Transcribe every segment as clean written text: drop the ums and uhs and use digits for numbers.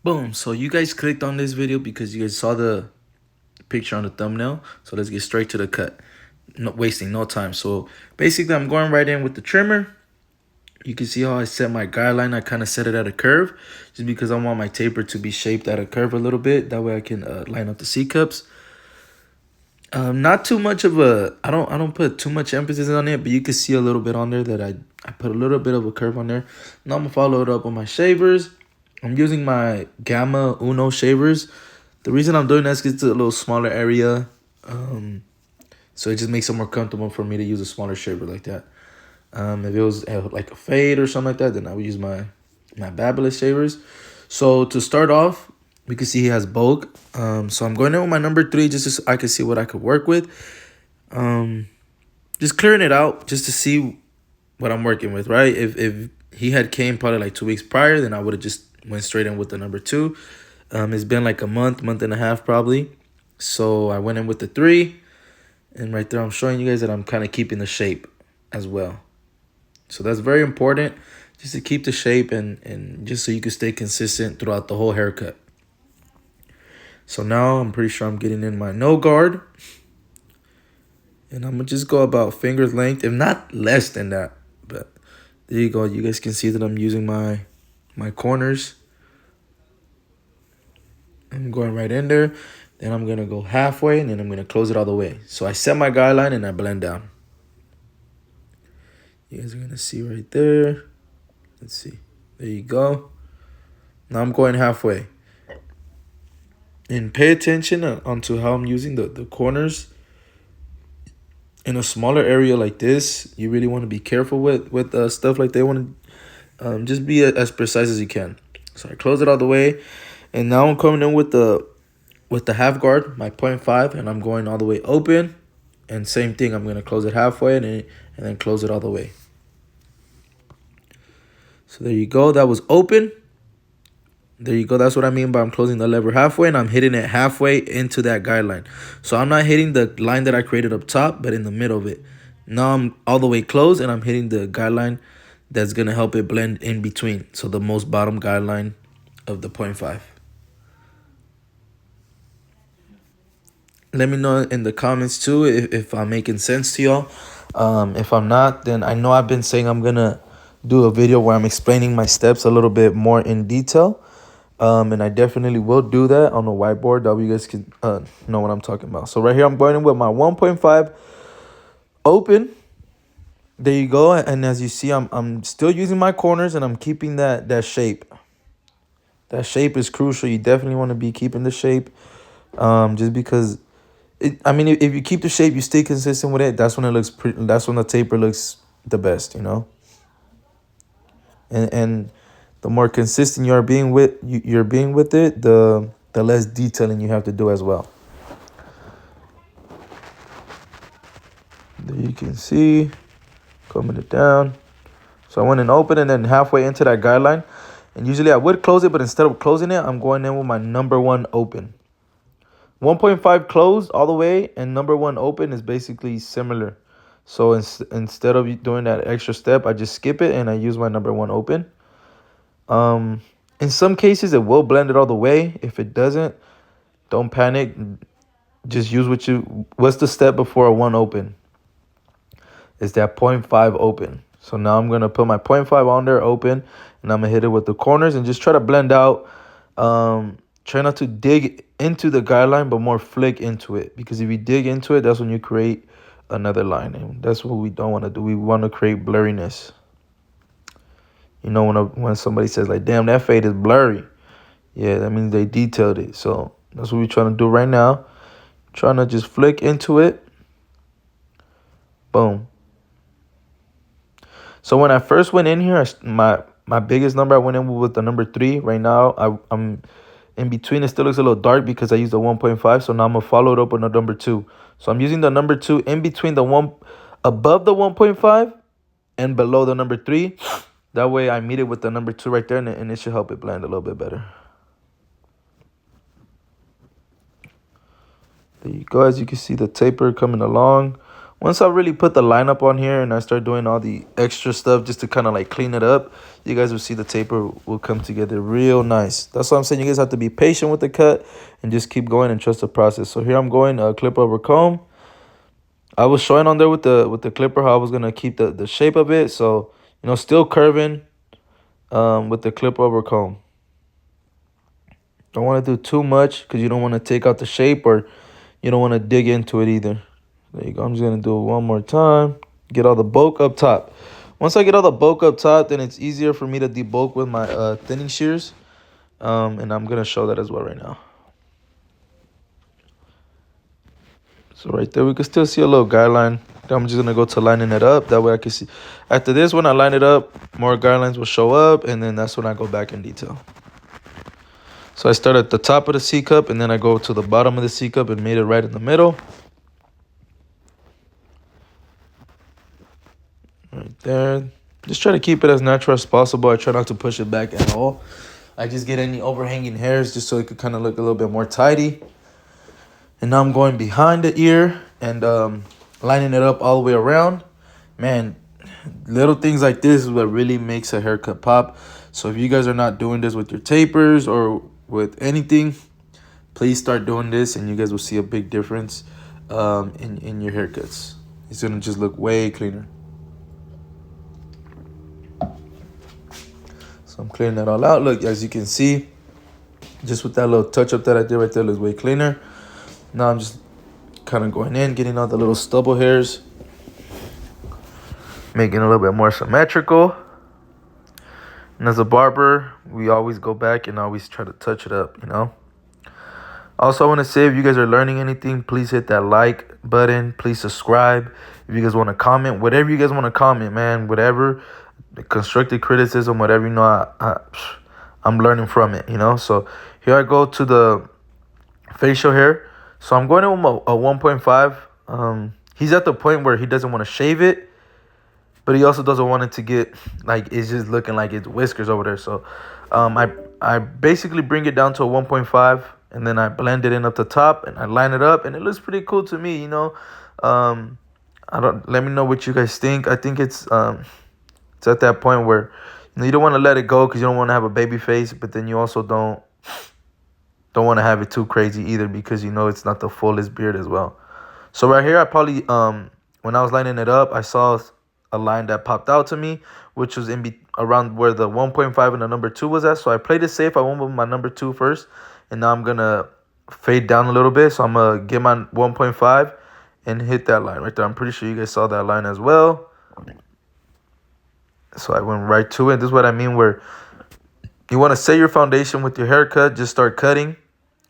Boom. So you guys clicked on this video because you guys saw the picture on the thumbnail. So let's get straight to the cut. Not wasting no time. So basically I'm going right in with the trimmer. You can see how I set my guideline. I kind of set it at a curve just because I want my taper to be shaped at a curve a little bit. That way I can line up the C cups. Not too much of a, I don't put too much emphasis on it, but you can see a little bit on there that I put a little bit of a curve on there. Now I'm gonna follow it up with my shavers. I'm using my Gamma Uno shavers. The reason I'm doing that is because it's a little smaller area. So it just makes it more comfortable for me to use a smaller shaver like that. If it was like a fade or something like that, then I would use my Babyliss shavers. So to start off, we can see he has bulk. So I'm going in with my number 3 just so I can see what I could work with. Just clearing it out just to see what I'm working with, right? If he had came probably like 2 weeks prior, then I would have just went straight in with the number 2. It's been like a month and a half probably. So I went in with the 3. And right there, I'm showing you guys that I'm kind of keeping the shape as well. So that's very important, just to keep the shape and just so you can stay consistent throughout the whole haircut. So now I'm pretty sure I'm getting in my no guard. And I'm going to just go about finger's length, if not less than that. But there you go. You guys can see that I'm using my corners. I'm going right in there. Then I'm going to go halfway, and then I'm going to close it all the way. So I set my guideline, and I blend down. You guys are going to see right there. Let's see. There you go. Now I'm going halfway. And pay attention onto how I'm using the corners. In a smaller area like this, you really want to be careful with stuff like that. You want to just be as precise as you can. So I close it all the way. And now I'm coming in with the half guard, my 0.5, and I'm going all the way open. And same thing, I'm going to close it halfway and then close it all the way. So there you go. That was open. There you go. That's what I mean by I'm closing the lever halfway and I'm hitting it halfway into that guideline. So I'm not hitting the line that I created up top, but in the middle of it. Now I'm all the way closed and I'm hitting the guideline that's going to help it blend in between. So the most bottom guideline of the 0.5. Let me know in the comments too if I'm making sense to y'all. If I'm not, then I know I've been saying I'm going to do a video where I'm explaining my steps a little bit more in detail. And I definitely will do that on the whiteboard. That way you guys can know what I'm talking about. So right here, I'm going in with my 1.5 open. There you go. And as you see, I'm still using my corners and I'm keeping that shape. That shape is crucial. You definitely want to be keeping the shape. Just because, I mean, if you keep the shape, you stay consistent with it. That's when it looks pretty. That's when the taper looks the best, you know. And the more consistent you're being with it, the less detailing you have to do as well. There you can see, coming it down. So I went in open and then halfway into that guideline. And usually I would close it, but instead of closing it, I'm going in with my number 1 open. 1.5 closed all the way and number 1 open is basically similar. So instead of doing that extra step, I just skip it and I use my number 1 open. In some cases, it will blend it all the way. If it doesn't, don't panic. Just use what's the step before a 1 open? It's that 0.5 open. So now I'm going to put my 0.5 on there open, and I'm going to hit it with the corners and just try to blend out. Try not to dig into the guideline, but more flick into it. Because if you dig into it, that's when you create another line. And that's what we don't want to do. We want to create blurriness. You know, when somebody says, like, damn, that fade is blurry. Yeah, that means they detailed it. So that's what we're trying to do right now. Trying to just flick into it. Boom. So when I first went in here, my biggest number I went in with the number 3. Right now, I'm in between. It still looks a little dark because I used the 1.5. So now I'm going to follow it up with the number 2. So I'm using the number 2 in between the one above the 1.5 and below the number 3. That way I meet it with the number 2 right there, and it should help it blend a little bit better. There you go. As you can see, the taper coming along Once I really put the lineup on here and I start doing all the extra stuff just to kind of like clean it up, you guys will see the taper will come together real nice. That's why I'm saying you guys have to be patient with the cut and just keep going and trust the process. So here I'm going clip over comb. I was showing on there with the clipper how I was gonna keep the shape of it. So still curving with the clip over comb. Don't want to do too much because you don't want to take out the shape or you don't want to dig into it either. There you go. I'm just going to do it one more time. Get all the bulk up top. Once I get all the bulk up top, then it's easier for me to debulk with my thinning shears. And I'm going to show that as well right now. So right there, we can still see a little guideline. Then I'm just going to go to lining it up. That way I can see. After this, when I line it up, more guidelines will show up. And then that's when I go back in detail. So I start at the top of the C cup, and then I go to the bottom of the C cup and made it right in the middle. Right there. Just try to keep it as natural as possible. I try not to push it back at all. I just get any overhanging hairs just so it could kind of look a little bit more tidy. And now I'm going behind the ear and lining it up all the way around. Man, little things like this is what really makes a haircut pop. So if you guys are not doing this with your tapers or with anything, please start doing this and you guys will see a big difference in your haircuts. It's going to just look way cleaner. So I'm clearing that all out. Look, as you can see, just with that little touch up that I did right there, looks way cleaner. Now I'm just kind of going in, getting all the little stubble hairs, making it a little bit more symmetrical. And as a barber, we always go back and always try to touch it up, Also, I want to say, if you guys are learning anything, please hit that like button. Please subscribe. If you guys want to comment, whatever you guys want to comment, man, whatever, constructive criticism, whatever, I'm learning from it, So here I go to the facial hair. So I'm going in with a 1.5. He's at the point where he doesn't want to shave it, but he also doesn't want it to get like it's just looking like it's whiskers over there. So I basically bring it down to a 1.5, and then I blend it in up the top and I line it up, and it looks pretty cool to me, Let me know what you guys think. I think it's at that point where you don't want to let it go because you don't want to have a baby face, but then you also don't want to have it too crazy either because it's not the fullest beard as well. So right here, I probably when I was lining it up, I saw a line that popped out to me, which was around where the 1.5 and the number 2 was at. So I played it safe. I went with my number 2 first, and now I'm gonna fade down a little bit. So I'm gonna get my 1.5 and hit that line right there. I'm pretty sure you guys saw that line as well. So I went right to it. This is what I mean, where you want to set your foundation with your haircut. Just start cutting,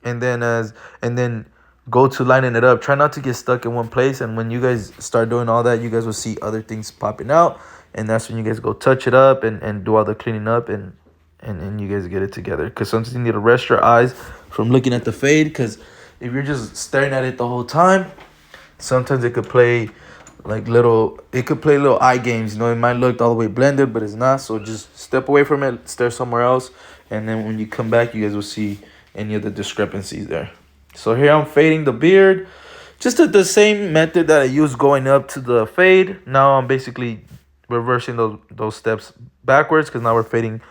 and then go to lining it up. Try not to get stuck in one place. And when you guys start doing all that, you guys will see other things popping out, and that's when you guys go touch it up and do all the cleaning up and you guys get it together. Because sometimes you need to rest your eyes from looking at the fade. Because if you're just staring at it the whole time, sometimes it could play little eye games. It might look all the way blended, but it's not. So just step away from it, stare somewhere else, and then when you come back, you guys will see any of the discrepancies there. So here I'm fading the beard, just the same method that I used going up to the fade. Now I'm basically reversing those steps backwards because now we're fading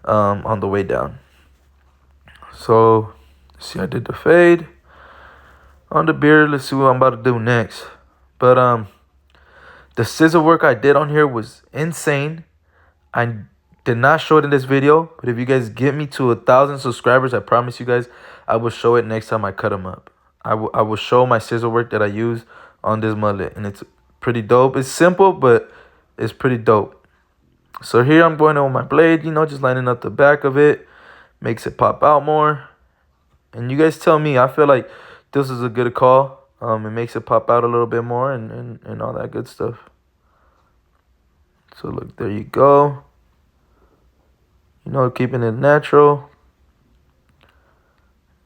on the way down. So see, I did the fade on the beard. Let's see what I'm about to do next. But the scissor work I did on here was insane. I did not show it in this video, but if you guys get me to 1,000 subscribers, I promise you guys, I will show it next time I cut them up. I will show my scissor work that I use on this mullet, and it's pretty dope. It's simple, but it's pretty dope. So here I'm going on my blade, just lining up the back of it, makes it pop out more. And you guys tell me, I feel like this is a good call. It makes it pop out a little bit more and all that good stuff. So look, there you go. Keeping it natural.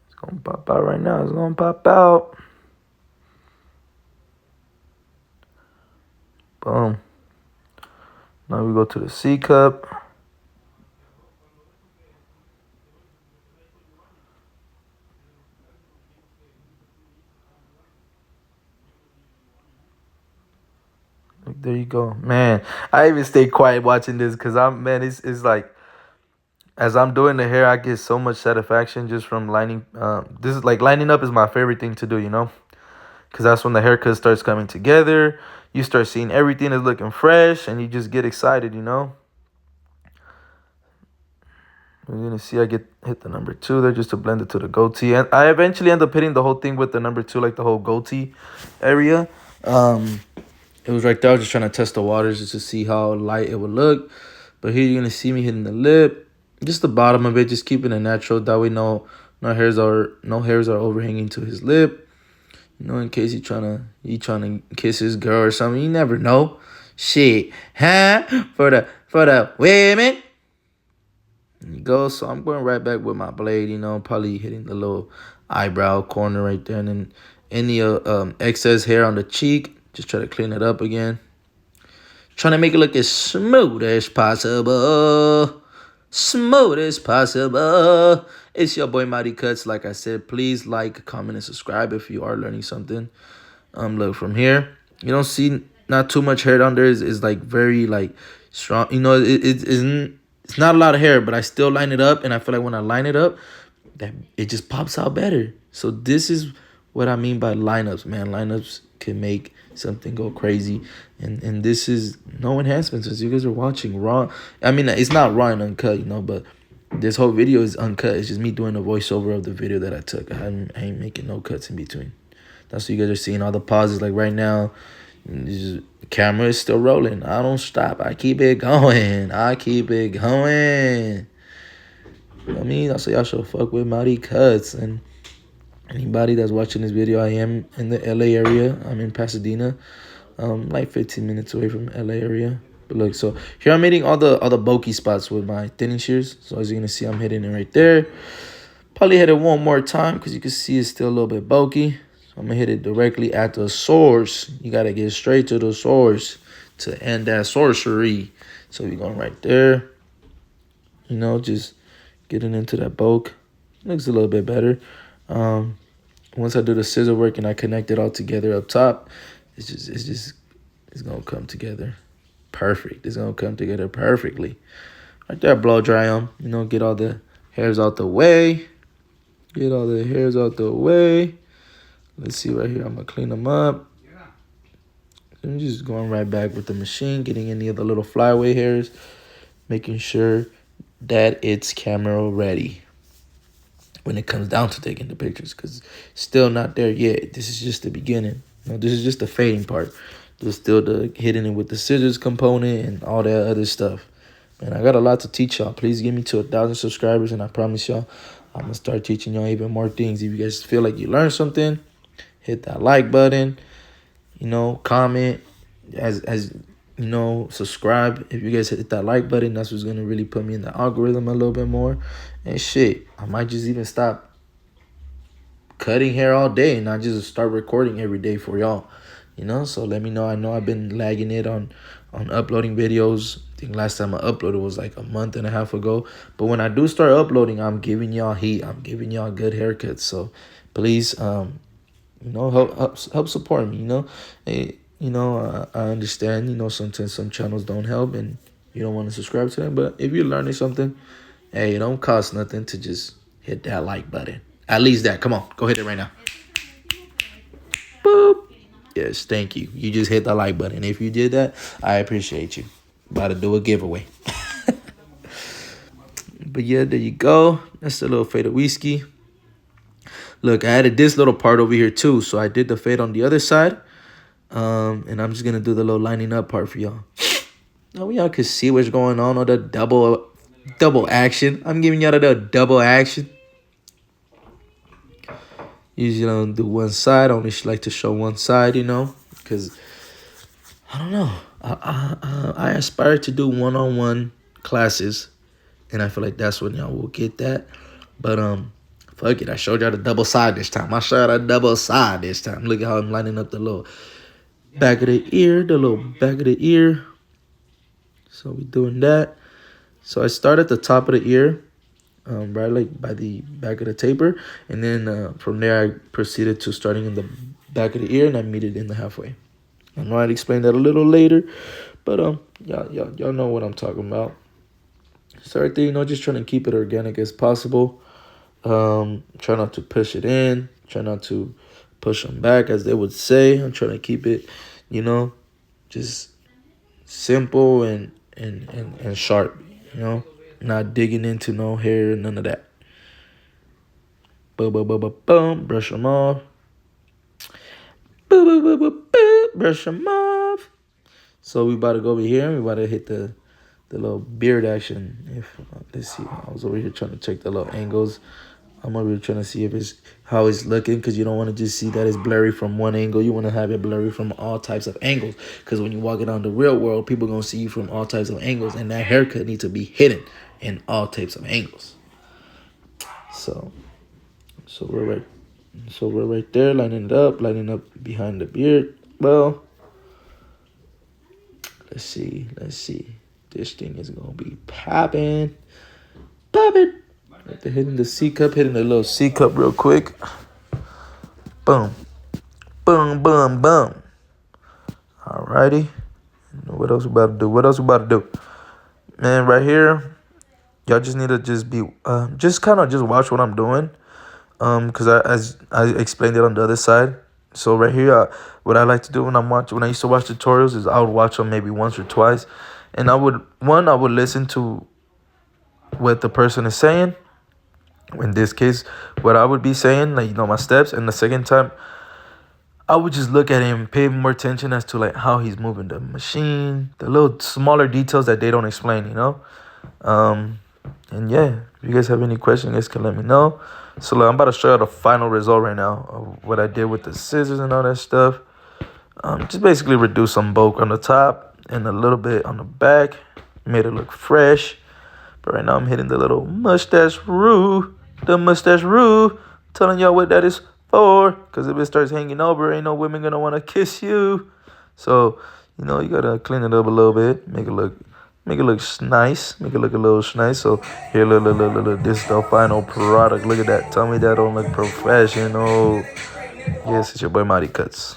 It's going to pop out right now. It's going to pop out. Boom. Now we go to the C cup. There you go, man. I even stay quiet watching this because man, it's like as I'm doing the hair, I get so much satisfaction just from lining. This is like lining up is my favorite thing to do, because that's when the haircut starts coming together. You start seeing everything is looking fresh, and you just get excited. You're gonna see I hit the number two there just to blend it to the goatee, and I eventually end up hitting the whole thing with the number two, like the whole goatee area. It was right there. I was just trying to test the waters just to see how light it would look. But here you're gonna see me hitting the lip, just the bottom of it, just keeping it natural. That way, no hairs are overhanging to his lip. In case he trying to kiss his girl or something. You never know. Shit, huh? For the women. There you go. So I'm going right back with my blade. Probably hitting the little eyebrow corner right there, and then any excess hair on the cheek, just try to clean it up again. Trying to make it look as smooth as possible. Smooth as possible. It's your boy Mighty Cuts. Like I said, please like, comment, and subscribe if you are learning something. Look from here. You don't see not too much hair down there. Is like very like strong. It's not a lot of hair, but I still line it up, and I feel like when I line it up, that it just pops out better. So this is what I mean by lineups, man. Lineups can make something go crazy, and this is no enhancements as you guys are watching raw. I mean, it's not raw and uncut, but this whole video is uncut. It's just me doing a voiceover of the video that I took. I ain't making no cuts in between. That's what you guys are seeing. All the pauses, like right now, the camera is still rolling. I don't stop. I keep it going. I keep it going. That's what y'all should fuck with Mighty Cuts. And anybody that's watching this video, I am in the LA area. I'm in Pasadena, like 15 minutes away from LA area. But look, so here I'm hitting all the bulky spots with my thinning shears. So as you're gonna see, I'm hitting it right there. Probably hit it one more time because you can see it's still a little bit bulky. So I'm gonna hit it directly at the source. You gotta get straight to the source to end that sorcery. So we're going right there. Just getting into that bulk. Looks a little bit better. Once I do the scissor work and I connect it all together up top, it's gonna come together perfect. It's gonna come together perfectly. Right there, blow dry them. Get all the hairs out the way. Get all the hairs out the way. Let's see right here. I'm gonna clean them up. I'm just going right back with the machine, getting any of the little flyaway hairs, making sure that it's camera ready when it comes down to taking the pictures, because still not there yet. This is just the beginning. This is just the fading part. There's still the hitting it with the scissors component and all that other stuff. Man, I got a lot to teach y'all. Please get me to 1,000 subscribers, and I promise y'all, I'm going to start teaching y'all even more things. If you guys feel like you learned something, hit that like button, comment, subscribe. If you guys hit that like button, that's what's going to really put me in the algorithm a little bit more. And shit, I might just even stop cutting hair all day and I just start recording every day for y'all. So let me know. I know I've been lagging it on uploading videos. I think last time I uploaded was like a month and a half ago. But when I do start uploading, I'm giving y'all heat. I'm giving y'all good haircuts. So please, help support me. I understand. Sometimes some channels don't help and you don't want to subscribe to them. But if you're learning something, hey, it don't cost nothing to just hit that like button. At least that. Come on, go hit it right now. Boop. Yes, thank you. You just hit the like button. If you did that, I appreciate you. About to do a giveaway. But yeah, there you go. That's a little fade of whiskey. Look, I added this little part over here too. So I did the fade on the other side. And I'm just going to do the little lining up part for y'all. Now y'all can see what's going on the double action. I'm giving y'all the double action. Usually I don't do one side. I only like to show one side, because I don't know. I aspire to do one-on-one classes, and I feel like that's when y'all will get that. But fuck it. I showed y'all the double side this time. Look at how I'm lining up the little back of the ear, So we doing that. So I start at the top of the ear. Right, like by the back of the taper, and then from there I proceeded to starting in the back of the ear, and I meet it in the halfway. I know I'd explain that a little later, but y'all know what I'm talking about. So right there, just trying to keep it organic as possible. Try not to push it in. Try not to push them back, as they would say. I'm trying to keep it, just simple and sharp. Not digging into no hair, none of that. Boom, boom, boom, boom, boom. Brush them off. Boom, boom, boom, boom, boom. Brush them off. So we about to go over here. We about to hit the little beard action. Let's see. I was over here trying to check the little angles. I'm over here trying to see if it's how it's looking, because you don't want to just see that it's blurry from one angle. You want to have it blurry from all types of angles, because when you walk it on the real world, people gonna see you from all types of angles, and that haircut needs to be hidden in all types of angles. So we're right there, lining up behind the beard. Well, let's see. This thing is gonna be popping. Hitting the C cup, hitting the little C cup real quick. Boom. Boom, boom, boom. Alrighty. What else we about to do? Man, right here, y'all just need to just be, just kind of just watch what I'm doing. Because as I explained it on the other side. So right here, what I like to do when I used to watch tutorials is I would watch them maybe once or twice. And I would listen to what the person is saying. In this case, what I would be saying, like, my steps. And the second time, I would just look at him, pay more attention as to like how he's moving the machine, the little smaller details that they don't explain, And yeah, if you guys have any questions, you guys can let me know. So I'm about to show you the final result right now of what I did with the scissors and all that stuff. Just basically reduce some bulk on the top and a little bit on the back. Made it look fresh. But right now I'm hitting the little mustache roux. The mustache roux. Telling y'all what that is for. Because if it starts hanging over, ain't no women gonna want to kiss you. So, you gotta clean it up a little bit. Make it look nice. Make it look a little nice. So here, look, this is the final product. Look at that. Tell me that don't look professional. Yes, it's your boy Mighty Cuts.